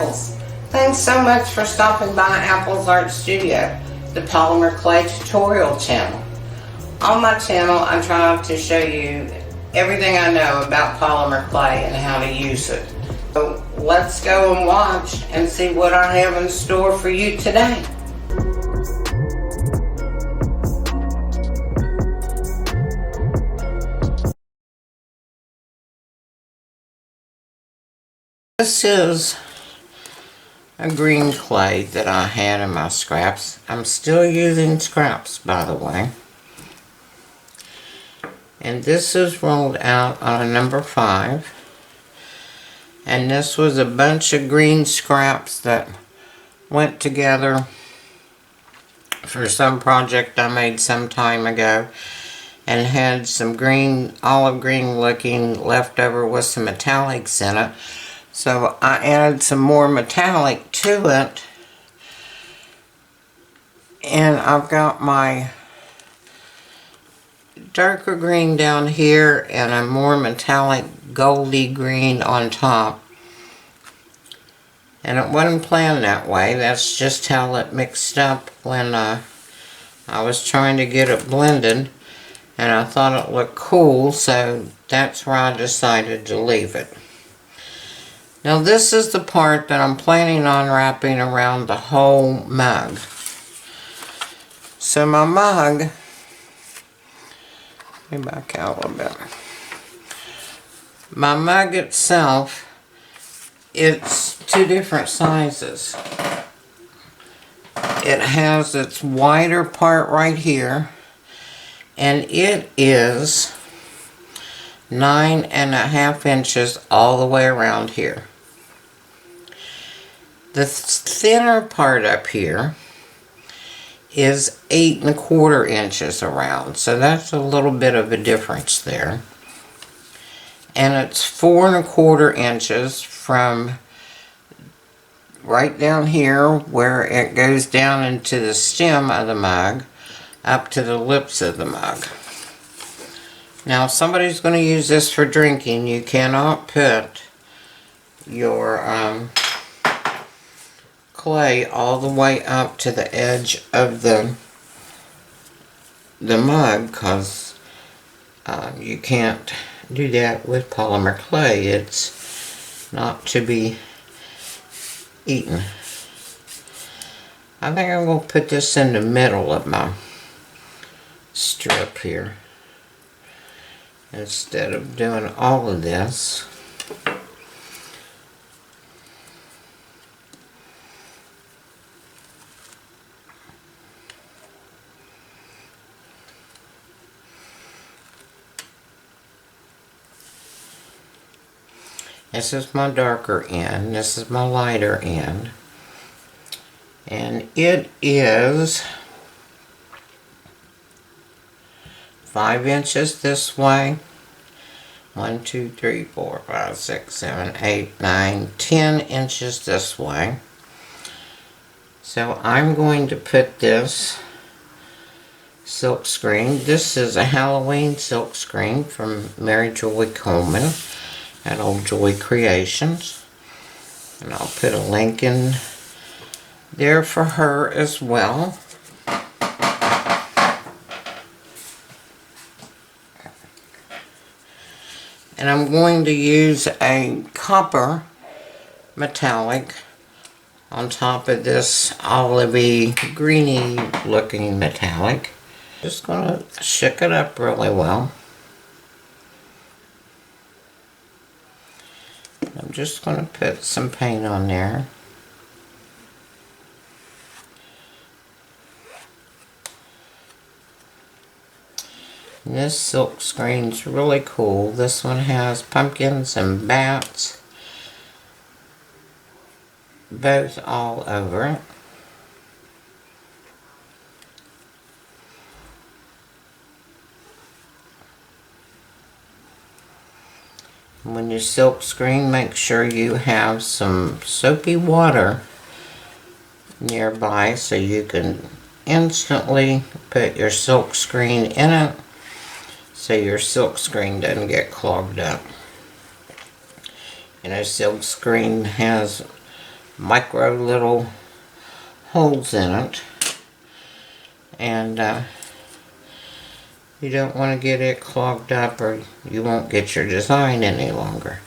apples. Thanks so much for stopping by Apple's Art Studio, the Polymer Clay tutorial channel. On my channel, I try to show you everything I know about polymer clay and how to use it. So let's go and watch and see what I have in store for you today. This is a green clay that I had in my scraps. I'm still using scraps, by the way. And this is rolled out on a number 5. And this was a bunch of green scraps that went together for some project I made some time ago, and had some green, olive green looking left over with some metallics in it. So I added some more metallic to it, and I've got my darker green down here and a more metallic goldy green on top. And it wasn't planned that way, that's just how it mixed up when I was trying to get it blended, and I thought it looked cool, so that's where I decided to leave it. Now this is the part that I'm planning on wrapping around the whole mug. So my mug, let me back out a little bit. My mug itself, it's 2 different sizes. It has its wider part right here, and it is 9.5 inches all the way around here. The thinner part up here is 8.25 inches around, so that's a little bit of a difference there. And it's 4.25 inches from right down here where it goes down into the stem of the mug up to the lips of the mug. Now if somebody's going to use this for drinking, you cannot put your clay all the way up to the edge of the mug, because you can't do that with polymer clay. It's not to be eaten. I think I'm going to put this in the middle of my strip here instead of doing all of this. This is my darker end, this is my lighter end, and it is 5 inches this way, 1, 2, 3, 4, 5, 6, 7, 8, 9, 10 inches this way. So I'm going to put this silk screen. This is a Halloween silk screen from Mary Joy Coleman at Old Joy Creations, and I'll put a link in there for her as well. And I'm going to use a copper metallic on top of this olivey greeny looking metallic. Just going to shake it up really well. I'm just going to put some paint on there. And this silk screen's really cool. This one has pumpkins and bats both all over it. When you silk screen, make sure you have some soapy water nearby so you can instantly put your silk screen in it so your silk screen doesn't get clogged up. You know, silk screen has micro little holes in it. And you don't want to get it clogged up or you won't get your design any longer.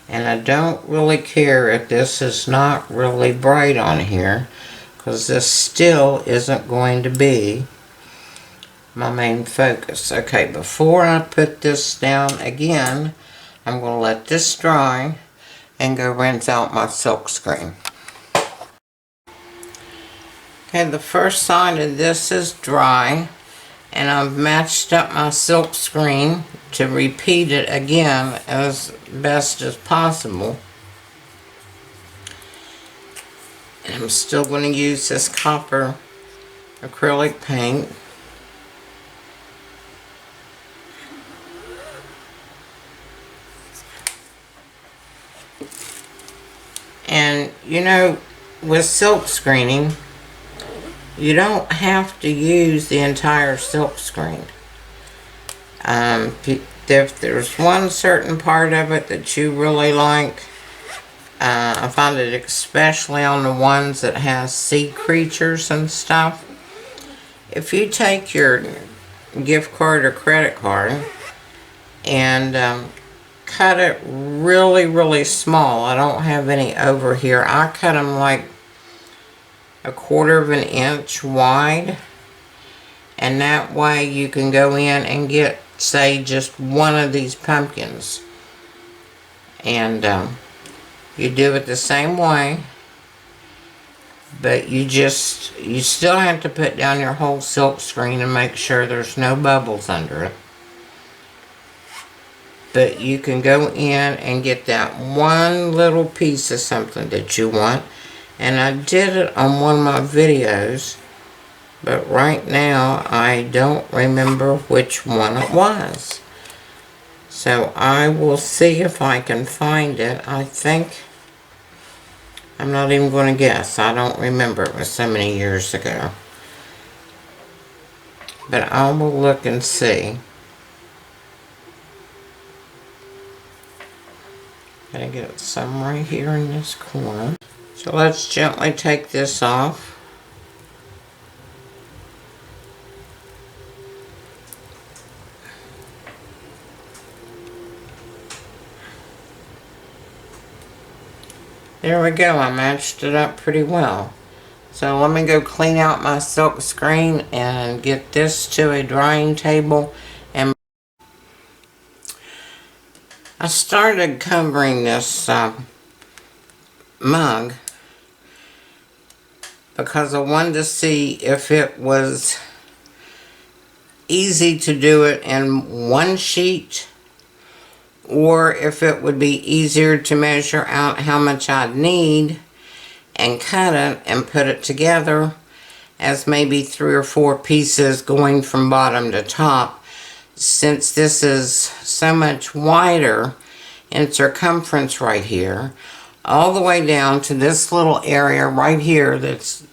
And I don't really care if this is not really bright on here, because this still isn't going to be my main focus. Okay, before I put this down again, I'm going to let this dry and go rinse out my silk screen. Okay, the first side of this is dry, and I've matched up my silk screen to repeat it again as best as possible. And I'm still going to use this copper acrylic paint. And you know, with silk screening, you don't have to use the entire silk screen. If there's one certain part of it that you really like, I find it especially on the ones that has sea creatures and stuff. If you take your gift card or credit card and cut it really, really small. I don't have any over here. I cut them like 1/4 of an inch wide, and that way you can go in and get, say, just one of these pumpkins, and you do it the same way, but you still have to put down your whole silk screen and make sure there's no bubbles under it. But you can go in and get that one little piece of something that you want. And I did it on one of my videos, but right now I don't remember which one it was. So I will see if I can find it. I think, I'm not even going to guess. I don't remember. It was so many years ago. But I will look and see. Gotta get some right here in this corner. So let's gently take this off. There we go, I matched it up pretty well. So let me go clean out my silk screen and get this to a drying table. And I started covering this mug because I wanted to see if it was easy to do it in one sheet, or if it would be easier to measure out how much I'd need and cut it and put it together as maybe 3 or 4 pieces going from bottom to top, since this is so much wider in circumference right here, all the way down to this little area right here that's,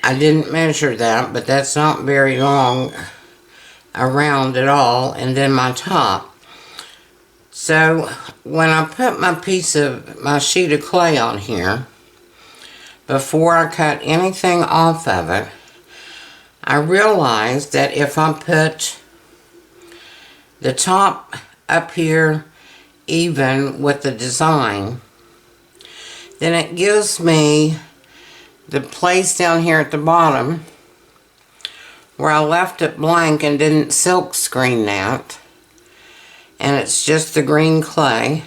I didn't measure that, but that's not very long around at all, and then my top. So when I put my sheet of clay on here, before I cut anything off of it, I realized that if I put the top up here even with the design, then it gives me the place down here at the bottom where I left it blank and didn't silk screen that, and it's just the green clay.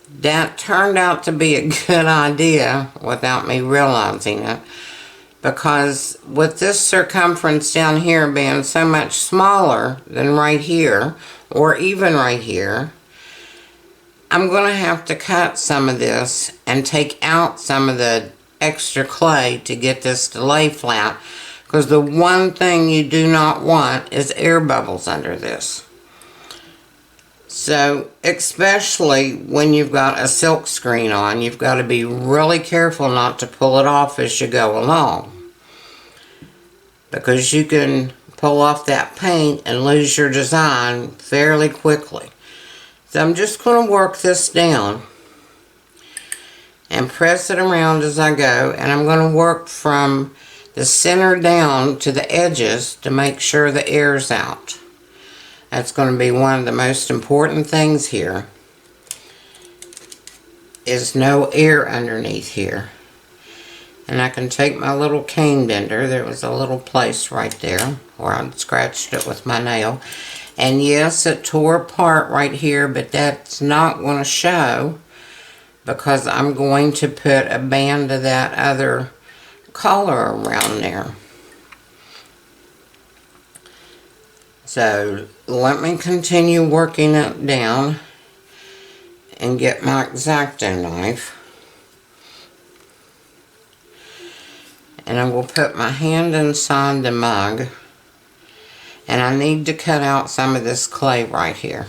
That turned out to be a good idea without me realizing it, because with this circumference down here being so much smaller than right here, or even right here, I'm going to have to cut some of this and take out some of the extra clay to get this to lay flat, because the one thing you do not want is air bubbles under this. So, especially when you've got a silk screen on, you've got to be really careful not to pull it off as you go along, because you can pull off that paint and lose your design fairly quickly. So I'm just going to work this down. and press it around as I go, and I'm going to work from the center down to the edges to make sure the air's out. That's going to be one of the most important things here, is no air underneath here. And I can take my little cane bender. There was a little place right there where I scratched it with my nail. And yes, it tore apart right here, but that's not going to show because I'm going to put a band of that other color around there. So let me continue working it down and get my X-Acto knife. And I will put my hand inside the mug. And I need to cut out some of this clay right here.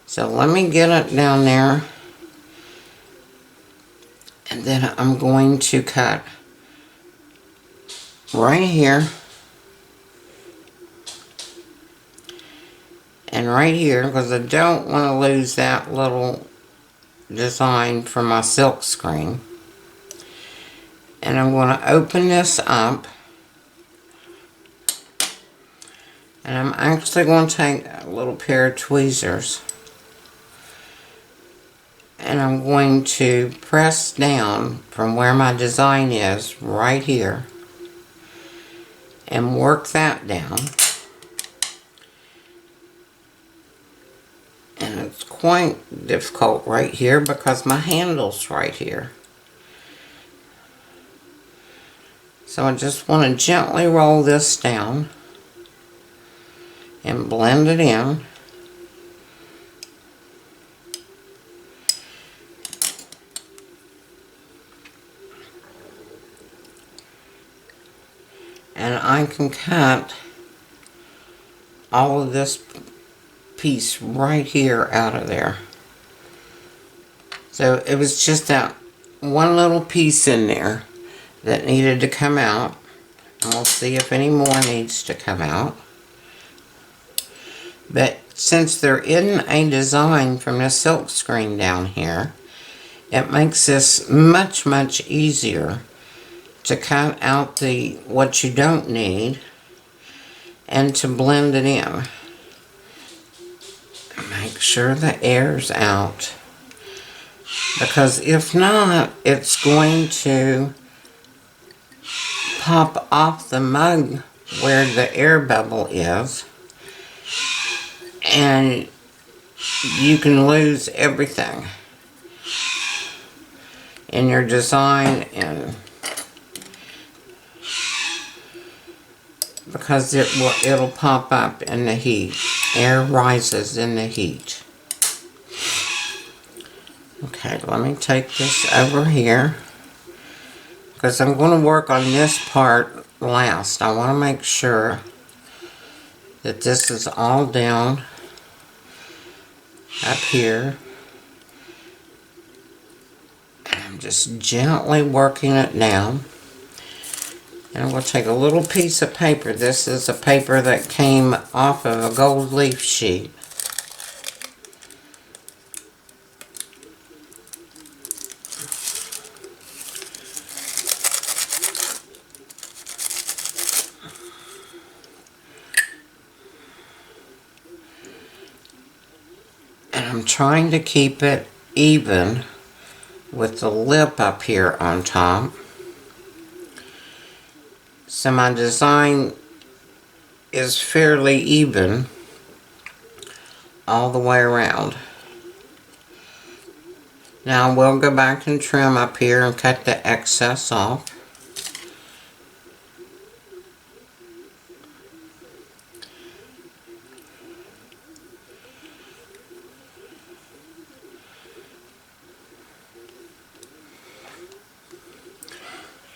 So let me get it down there. And then I'm going to cut right here. And right here, because I don't want to lose that little design for my silk screen. And I'm going to open this up. And I'm actually going to take a little pair of tweezers. And I'm going to press down from where my design is, right here. And work that down. And it's quite difficult right here because my handle's right here. So I just want to gently roll this down and blend it in. And I can cut all of this piece right here out of there. So it was just that one little piece in there that needed to come out. And we'll see if any more needs to come out. But since there isn't a design from the silk screen down here, it makes this much, much easier to cut out what you don't need and to blend it in. Make sure the air's out, because if not, it's going to pop off the mug where the air bubble is, and you can lose everything in your design, and because it'll pop up in the heat. Air rises in the heat. Okay, let me take this over here, because I'm going to work on this part last. I want to make sure that this is all down up here. And I'm just gently working it down. And I'm going to take a little piece of paper. This is a paper that came off of a gold leaf sheet. And I'm trying to keep it even with the lip up here on top. So my design is fairly even all the way around. Now we'll go back and trim up here and cut the excess off.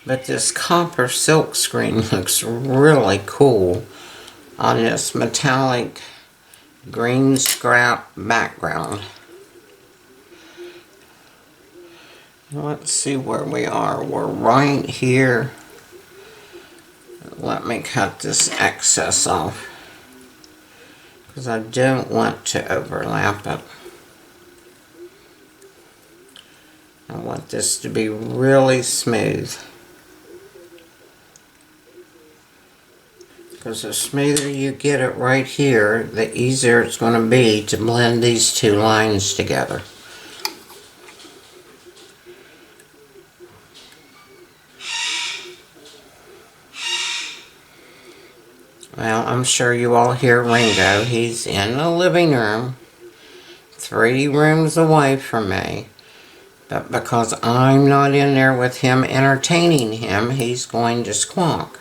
But this copper silk screen looks really cool on this metallic green scrap background. Let's see where we are. We're right here. Let me cut this excess off, because I don't want to overlap it. I want this to be really smooth. Because the smoother you get it right here, the easier it's going to be to blend these two lines together. Well, I'm sure you all hear Ringo. He's in the living room, 3 rooms away from me. But because I'm not in there with him entertaining him, he's going to squawk.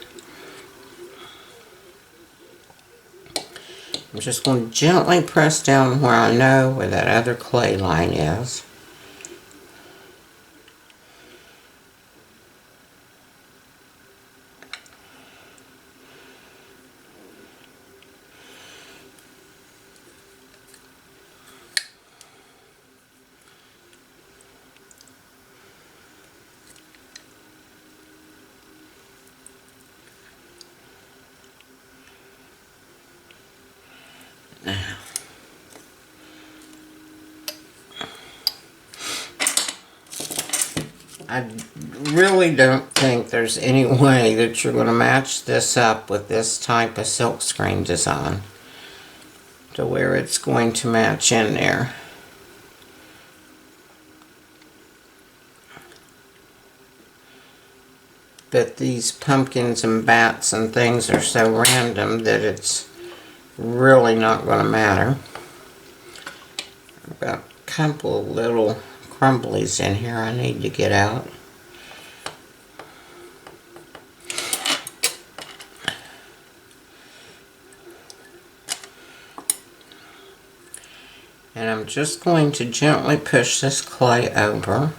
I'm just going to gently press down where I know where that other clay line is. I really don't think there's any way that you're going to match this up with this type of silkscreen design to where it's going to match in there. But these pumpkins and bats and things are so random that it's really not going to matter. I've got a couple of little crumblies in here I need to get out. And I'm just going to gently push this clay over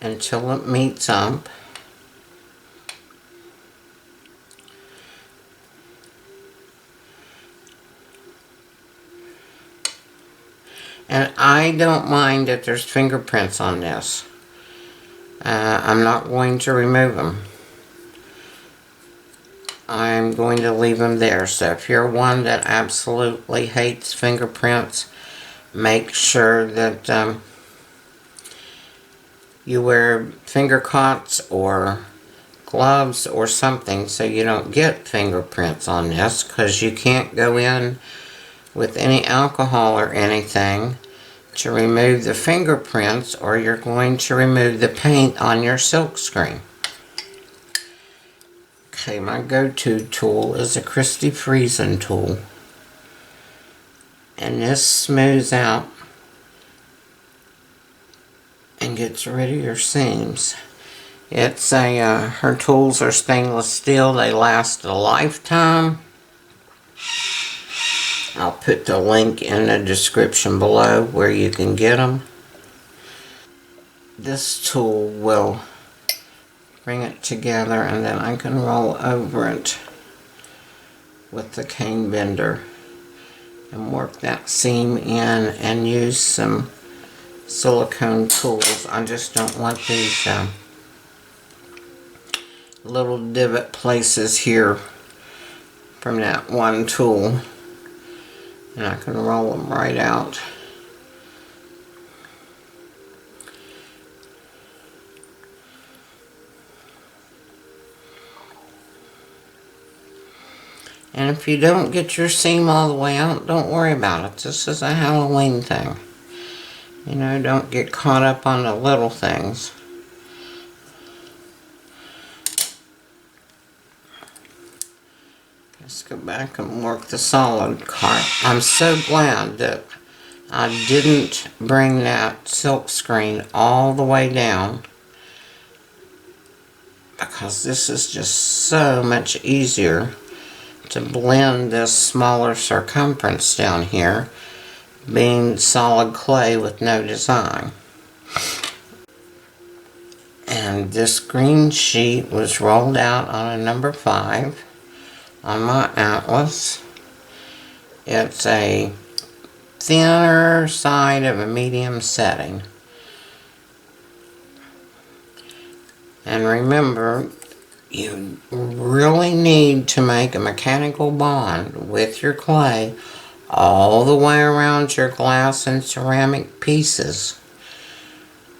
until it meets up. And I don't mind if there's fingerprints on this. I'm not going to remove them. I'm going to leave them there. So if you're one that absolutely hates fingerprints, make sure that you wear finger cots or gloves or something so you don't get fingerprints on this, because you can't go in with any alcohol or anything to remove the fingerprints, or you're going to remove the paint on your silkscreen. Okay, my go-to tool is a Christi Friesen tool. And this smooths out and gets rid of your seams. It's a, her tools are stainless steel. They last a lifetime. I'll put the link in the description below where you can get them. This tool will bring it together, and then I can roll over it with the cane bender and work that seam in and use some silicone tools. I just don't want these little divot places here from that one tool. And I can roll them right out. And if you don't get your seam all the way out, don't worry about it. This is a Halloween thing. You know, don't get caught up on the little things. Let's go back and work the solid part. I'm so glad that I didn't bring that silk screen all the way down, because this is just so much easier to blend this smaller circumference down here, being solid clay with no design. And this green sheet was rolled out on a number 5 on my atlas. It's a thinner side of a medium setting. And remember, you really need to make a mechanical bond with your clay all the way around your glass and ceramic pieces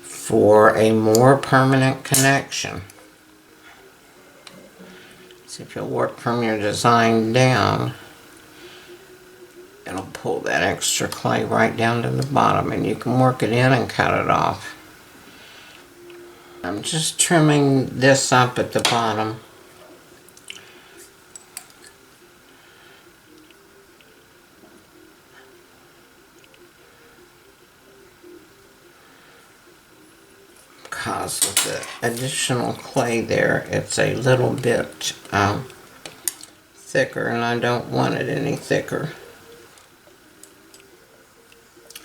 for a more permanent connection. So if you work from your design down, it'll pull that extra clay right down to the bottom, and you can work it in and cut it off. I'm just trimming this up at the bottom. Because with the additional clay there, it's a little bit thicker, and I don't want it any thicker.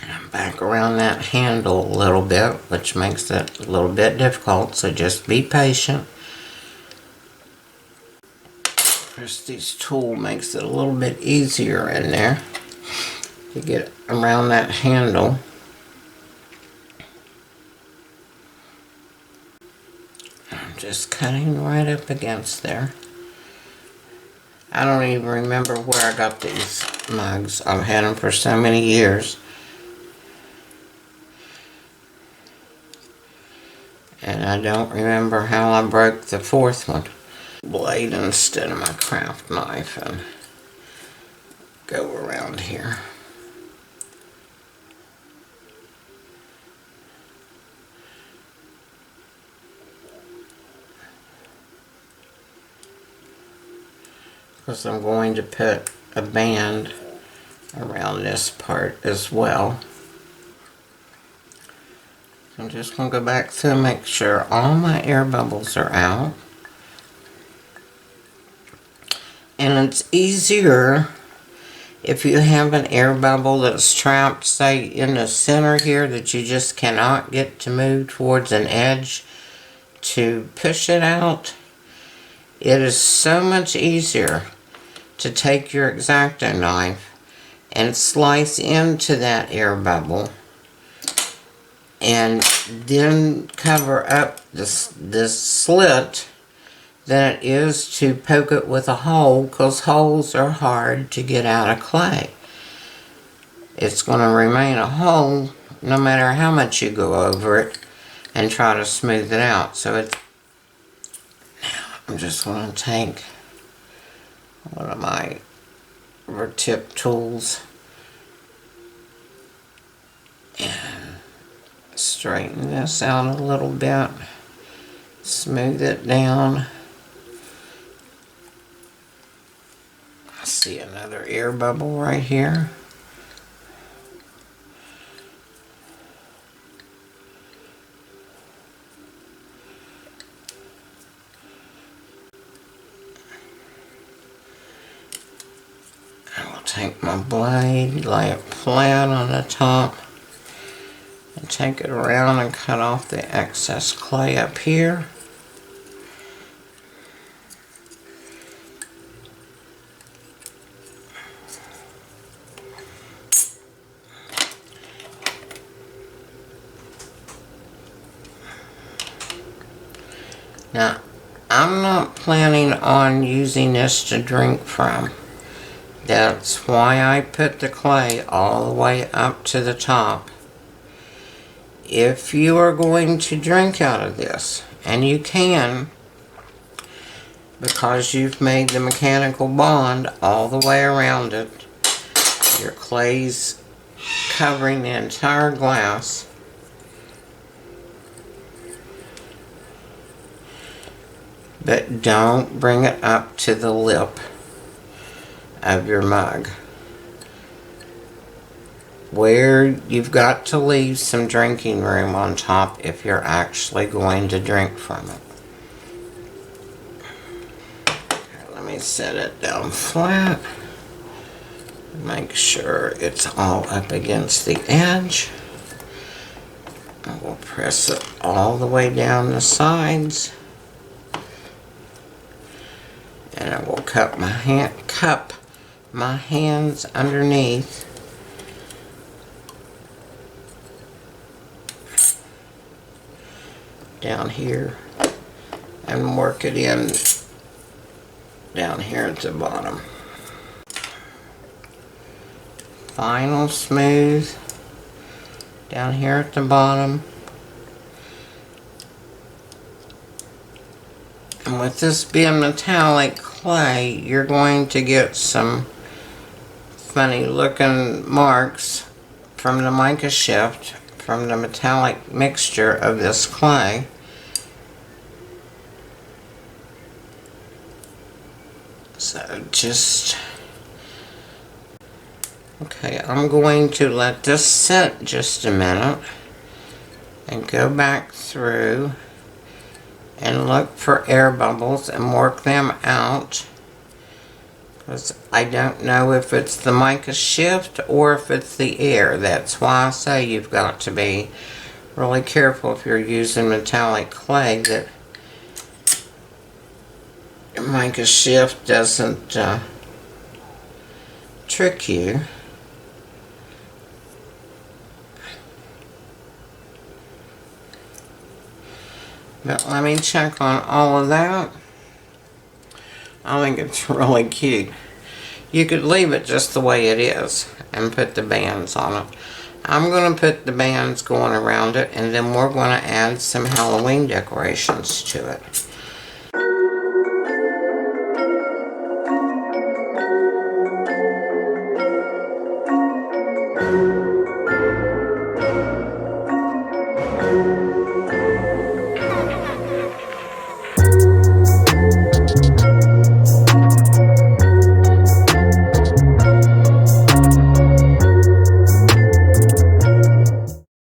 And I'm back around that handle a little bit, which makes it a little bit difficult, so just be patient. Christi's tool makes it a little bit easier in there to get around that handle. I'm just cutting right up against there. I don't even remember where I got these mugs. I've had them for so many years. And I don't remember how I broke the fourth one. Blade instead of my craft knife and go around here. Because I'm going to put a band around this part as well. I'm just going to go back through and make sure all my air bubbles are out. And it's easier if you have an air bubble that's trapped, say, in the center here that you just cannot get to move towards an edge to push it out. It is so much easier to take your X-Acto knife and slice into that air bubble and then cover up this slit than it is to poke it with a hole, because holes are hard to get out of clay. It's going to remain a hole no matter how much you go over it and try to smooth it out. So it's, now I'm just going to take one of my tip tools and straighten this out a little bit, smooth it down. I see another air bubble right here. I will take my blade, lay it flat on the top, and take it around and cut off the excess clay up here. Now, I'm not planning on using this to drink from. That's why I put the clay all the way up to the top. If you are going to drink out of this, and you can, because you've made the mechanical bond all the way around it, your clay's covering the entire glass. But don't bring it up to the lip of your mug, where you've got to leave some drinking room on top if you're actually going to drink from it. Okay, let me set it down flat. Make sure it's all up against the edge. I will press it all the way down the sides. And I will cup my hands underneath. Down here. And work it in down here at the bottom. final smooth down here at the bottom. And with this being metallic clay, you're going to get some funny looking marks from the mica shift, from the metallic mixture of this clay. So just, okay, I'm going to let this sit just a minute and go back through and look for air bubbles and work them out, because I don't know if it's the mica shift or if it's the air. That's why I say you've got to be really careful if you're using metallic clay that mica shift doesn't trick you. But let me check on all of that. I think it's really cute. You could leave it just the way it is and put the bands on it. I'm going to put the bands going around it, and then we're going to add some Halloween decorations to it.